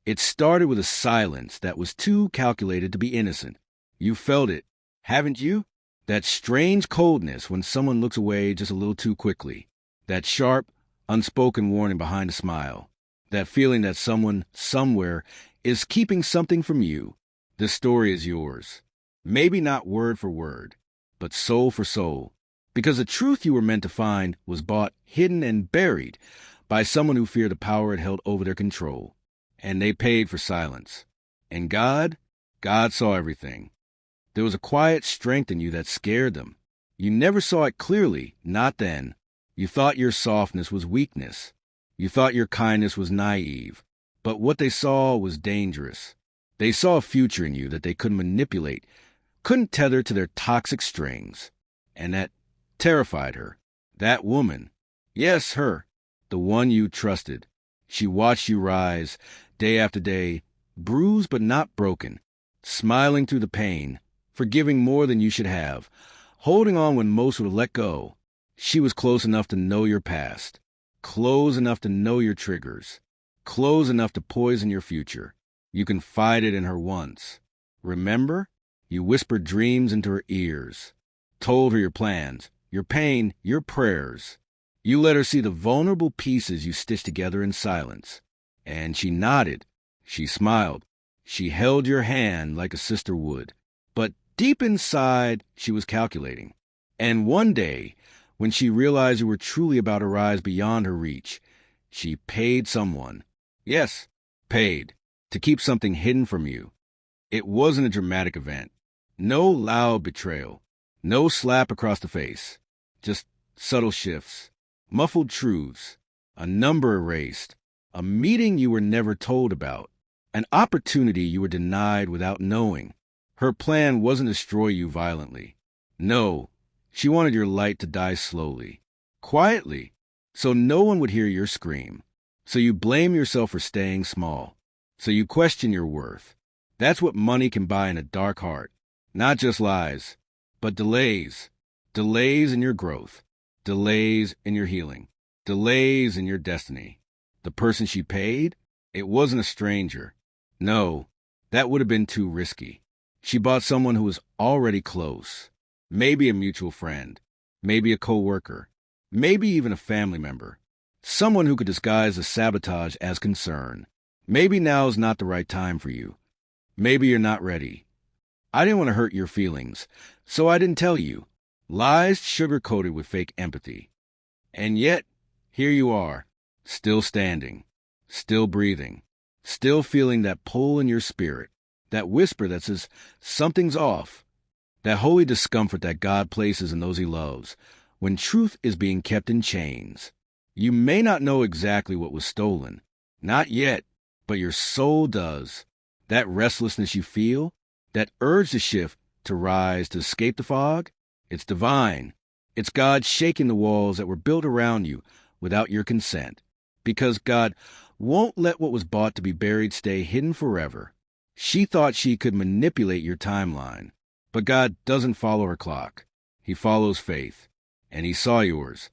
It started with a silence that was too calculated to be innocent. You felt it, haven't you? That strange coldness when someone looks away just a little too quickly. That sharp, unspoken warning behind a smile. That feeling that someone, somewhere, is keeping something from you. This story is yours. Maybe not word for word, but soul for soul. Because the truth you were meant to find was bought, hidden, and buried by someone who feared the power it held over their control. And they paid for silence. And God saw everything. There was a quiet strength in you that scared them. You never saw it clearly, not then. You thought your softness was weakness. You thought your kindness was naive. But what they saw was dangerous. They saw a future in you that they couldn't manipulate, couldn't tether to their toxic strings. And that terrified her. That woman. Yes, her. The one you trusted. She watched you rise, day after day, bruised but not broken, smiling through the pain, forgiving more than you should have, holding on when most would have let go. She was close enough to know your past, close enough to know your triggers, close enough to poison your future. You confided in her once. Remember? You whispered dreams into her ears, told her your plans, your pain, your prayers. You let her see the vulnerable pieces you stitched together in silence. And she nodded. She smiled. She held your hand like a sister would. But deep inside, she was calculating. And one day, when she realized you were truly about to rise beyond her reach, she paid someone. Yes, paid. To keep something hidden from you. It wasn't a dramatic event. No loud betrayal. No slap across the face. Just subtle shifts. Muffled truths. A number erased. A meeting you were never told about. An opportunity you were denied without knowing. Her plan wasn't to destroy you violently. No, she wanted your light to die slowly. Quietly. So no one would hear your scream. So you blame yourself for staying small. So you question your worth. That's what money can buy in a dark heart. Not just lies, but delays. Delays in your growth. Delays in your healing. Delays in your destiny. The person she paid? It wasn't a stranger. No, that would have been too risky. She bought someone who was already close. Maybe a mutual friend. Maybe a coworker. Maybe even a family member. Someone who could disguise the sabotage as concern. Maybe now's not the right time for you. Maybe you're not ready. I didn't want to hurt your feelings, so I didn't tell you. Lies sugar-coated with fake empathy. And yet, here you are, still standing, still breathing, still feeling that pull in your spirit, that whisper that says something's off, that holy discomfort that God places in those he loves, when truth is being kept in chains. You may not know exactly what was stolen, not yet, but your soul does. That restlessness you feel, that urge to shift, to rise, to escape the fog, it's divine. It's God shaking the walls that were built around you without your consent. Because God won't let what was bought to be buried stay hidden forever. She thought she could manipulate your timeline. But God doesn't follow her clock. He follows faith. And he saw yours.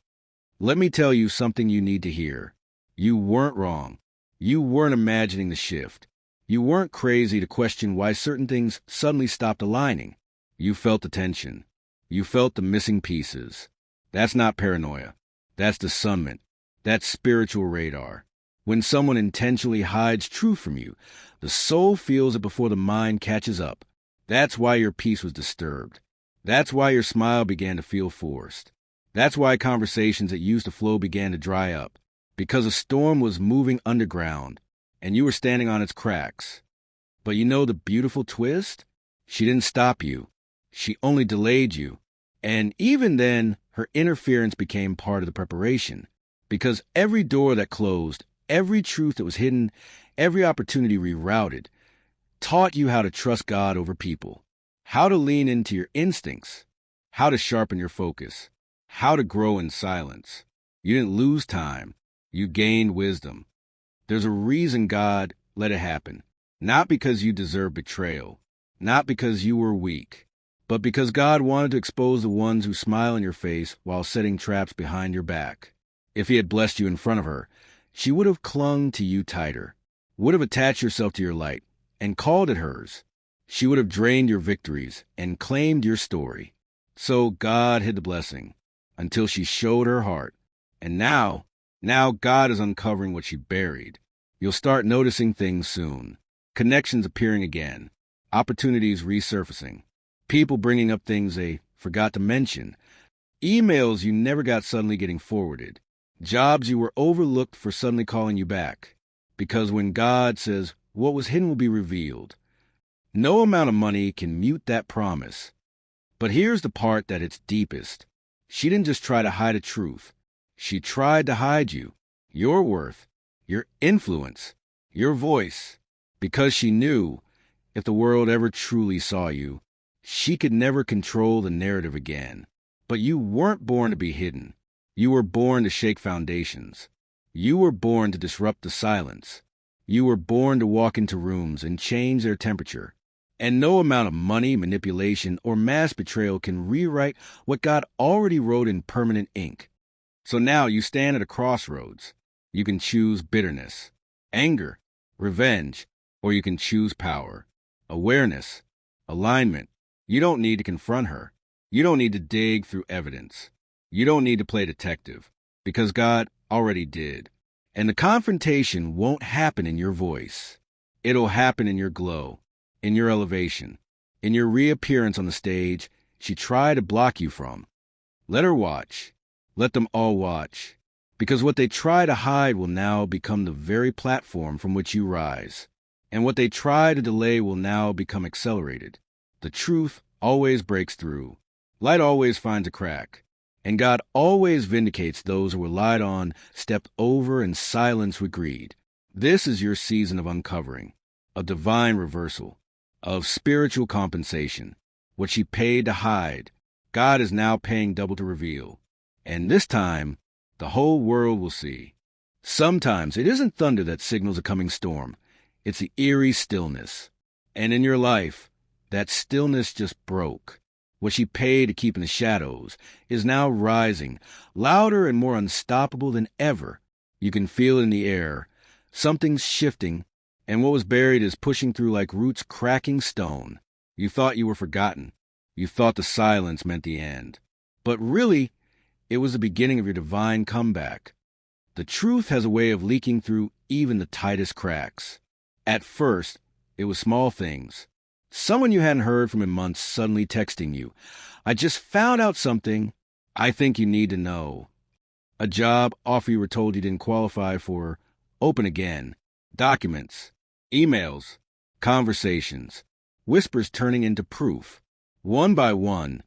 Let me tell you something you need to hear. You weren't wrong. You weren't imagining the shift. You weren't crazy to question why certain things suddenly stopped aligning. You felt the tension. You felt the missing pieces. That's not paranoia. That's discernment. That's spiritual radar. When someone intentionally hides truth from you, the soul feels it before the mind catches up. That's why your peace was disturbed. That's why your smile began to feel forced. That's why conversations that used to flow began to dry up. Because a storm was moving underground, and you were standing on its cracks. But you know the beautiful twist? She didn't stop you. She only delayed you. And even then, her interference became part of the preparation. Because every door that closed, every truth that was hidden, every opportunity rerouted, taught you how to trust God over people, how to lean into your instincts, how to sharpen your focus, how to grow in silence. You didn't lose time. You gained wisdom. There's a reason God let it happen. Not because you deserve betrayal. Not because you were weak. But because God wanted to expose the ones who smile in your face while setting traps behind your back. If he had blessed you in front of her, she would have clung to you tighter. would have attached herself to your light and called it hers. She would have drained your victories and claimed your story. So God hid the blessing until she showed her heart. And now God is uncovering what she buried. You'll start noticing things soon. Connections appearing again. Opportunities resurfacing. People bringing up things they forgot to mention. Emails you never got suddenly getting forwarded. Jobs you were overlooked for suddenly calling you back. Because when God says, what was hidden will be revealed, no amount of money can mute that promise. But here's the part that it's deepest. She didn't just try to hide a truth. She tried to hide you, your worth, your influence, your voice, because she knew if the world ever truly saw you, she could never control the narrative again. But you weren't born to be hidden. You were born to shake foundations. You were born to disrupt the silence. You were born to walk into rooms and change their temperature. And no amount of money, manipulation, or mass betrayal can rewrite what God already wrote in permanent ink. So now you stand at a crossroads. You can choose bitterness, anger, revenge, or you can choose power, awareness, alignment. You don't need to confront her. You don't need to dig through evidence. You don't need to play detective, because God already did. And the confrontation won't happen in your voice. It'll happen in your glow, in your elevation, in your reappearance on the stage she tried to block you from. Let her watch. Let them all watch. Because what they try to hide will now become the very platform from which you rise. And what they try to delay will now become accelerated. The truth always breaks through. Light always finds a crack. And God always vindicates those who were lied on, stepped over, and silenced with greed. This is your season of uncovering, of divine reversal, of spiritual compensation. What she paid to hide, God is now paying double to reveal. And this time, the whole world will see. Sometimes it isn't thunder that signals a coming storm. It's the eerie stillness. And in your life, that stillness just broke. What she paid to keep in the shadows is now rising, louder and more unstoppable than ever. You can feel it in the air. Something's shifting, and what was buried is pushing through like roots cracking stone. You thought you were forgotten. You thought the silence meant the end. But really, it was the beginning of your divine comeback. The truth has a way of leaking through even the tightest cracks. At first, it was small things. Someone you hadn't heard from in months suddenly texting you, I just found out something I think you need to know. A job offer you were told you didn't qualify for, open again. Documents, emails, conversations, whispers turning into proof. One by one,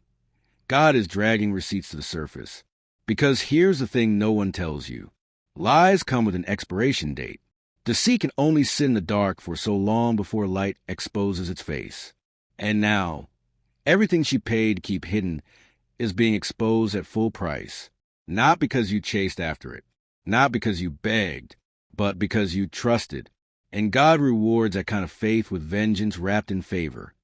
God is dragging receipts to the surface. Because here's the thing no one tells you. Lies come with an expiration date. Deceit can only sit in the dark for so long before light exposes its face. And now, everything she paid to keep hidden is being exposed at full price. Not because you chased after it, not because you begged, but because you trusted. And God rewards that kind of faith with vengeance wrapped in favor.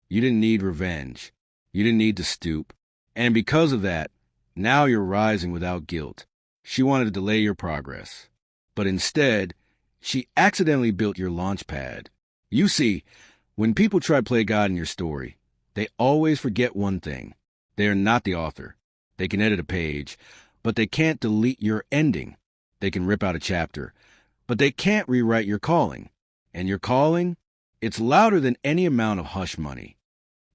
You didn't need revenge. You didn't need to stoop. And because of that, now you're rising without guilt. She wanted to delay your progress. But instead, she accidentally built your launch pad. You see, when people try to play God in your story, they always forget one thing. They are not the author. They can edit a page, but they can't delete your ending. They can rip out a chapter, but they can't rewrite your calling. And your calling? It's louder than any amount of hush money.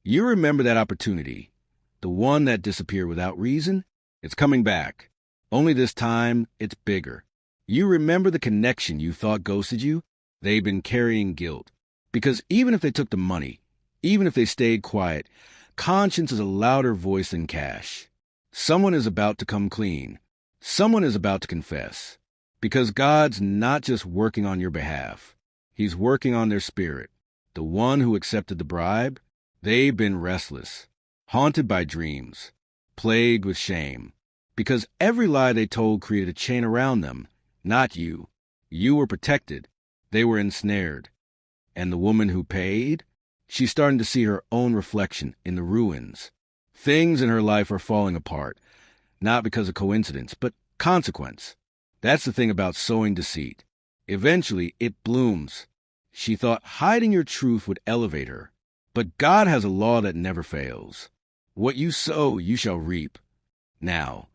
You remember that opportunity, the one that disappeared without reason? It's coming back. Only this time, it's bigger. You remember the connection you thought ghosted you? They've been carrying guilt. Because even if they took the money, even if they stayed quiet, conscience is a louder voice than cash. Someone is about to come clean. Someone is about to confess. Because God's not just working on your behalf. He's working on their spirit. The one who accepted the bribe, they've been restless, haunted by dreams, plagued with shame. Because every lie they told created a chain around them. Not you. You were protected. They were ensnared. And the woman who paid? She's starting to see her own reflection in the ruins. Things in her life are falling apart, not because of coincidence, but consequence. That's the thing about sowing deceit. Eventually, it blooms. She thought hiding your truth would elevate her. But God has a law that never fails. What you sow, you shall reap. Now,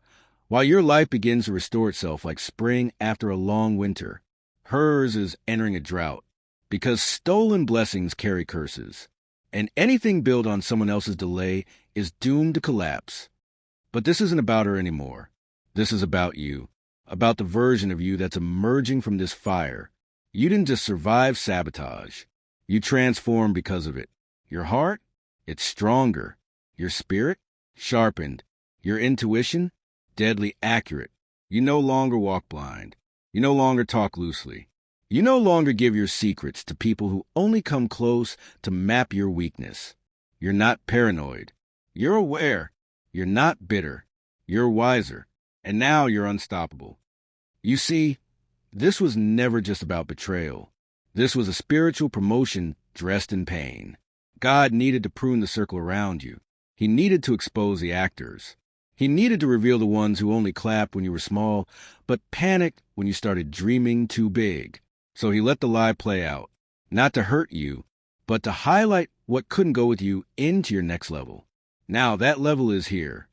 while your life begins to restore itself like spring after a long winter, hers is entering a drought, because stolen blessings carry curses, and anything built on someone else's delay is doomed to collapse. But this isn't about her anymore. This is about you, about the version of you that's emerging from this fire. You didn't just survive sabotage. You transformed because of it. Your heart, it's stronger. Your spirit, sharpened. Your intuition, deadly accurate. You no longer walk blind. You no longer talk loosely. You no longer give your secrets to people who only come close to map your weakness. You're not paranoid. You're aware. You're not bitter. You're wiser. And now you're unstoppable. You see, this was never just about betrayal. This was a spiritual promotion dressed in pain. God needed to prune the circle around you. He needed to expose the actors. He needed to reveal the ones who only clapped when you were small, but panicked when you started dreaming too big. So he let the lie play out, not to hurt you, but to highlight what couldn't go with you into your next level. Now that level is here.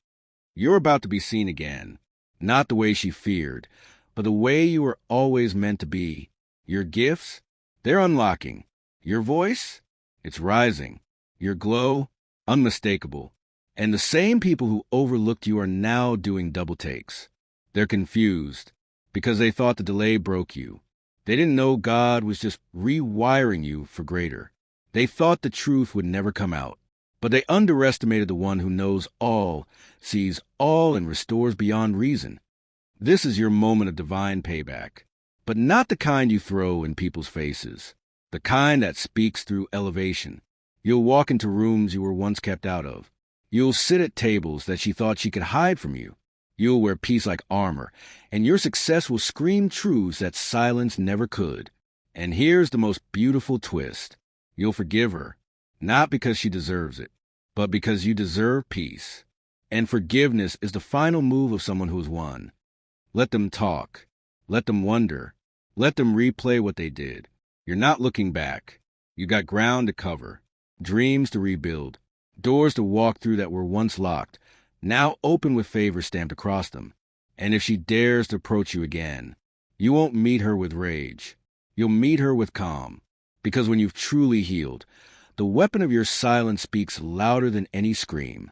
You're about to be seen again, not the way she feared, but the way you were always meant to be. Your gifts, they're unlocking. Your voice, it's rising. Your glow, unmistakable. And the same people who overlooked you are now doing double takes. They're confused because they thought the delay broke you. They didn't know God was just rewiring you for greater. They thought the truth would never come out, but they underestimated the one who knows all, sees all, and restores beyond reason. This is your moment of divine payback, but not the kind you throw in people's faces, the kind that speaks through elevation. You'll walk into rooms you were once kept out of. You'll sit at tables that she thought she could hide from you. You'll wear peace like armor, and your success will scream truths that silence never could. And here's the most beautiful twist. You'll forgive her, not because she deserves it, but because you deserve peace. And forgiveness is the final move of someone who's won. Let them talk. Let them wonder. Let them replay what they did. You're not looking back. You got ground to cover, dreams to rebuild, doors to walk through that were once locked, now open with favor stamped across them. And if she dares to approach you again, you won't meet her with rage. You'll meet her with calm. Because when you've truly healed, the weapon of your silence speaks louder than any scream.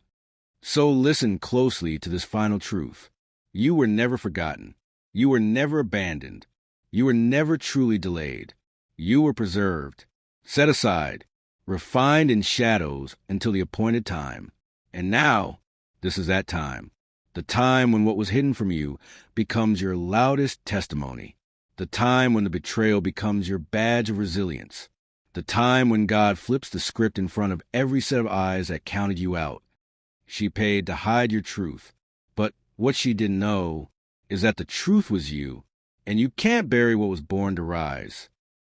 So listen closely to this final truth. You were never forgotten. You were never abandoned. You were never truly delayed. You were preserved, set aside, refined in shadows until the appointed time. And now, this is that time. The time when what was hidden from you becomes your loudest testimony. The time when the betrayal becomes your badge of resilience. The time when God flips the script in front of every set of eyes that counted you out. She paid to hide your truth. But what she didn't know is that the truth was you, and you can't bury what was born to rise.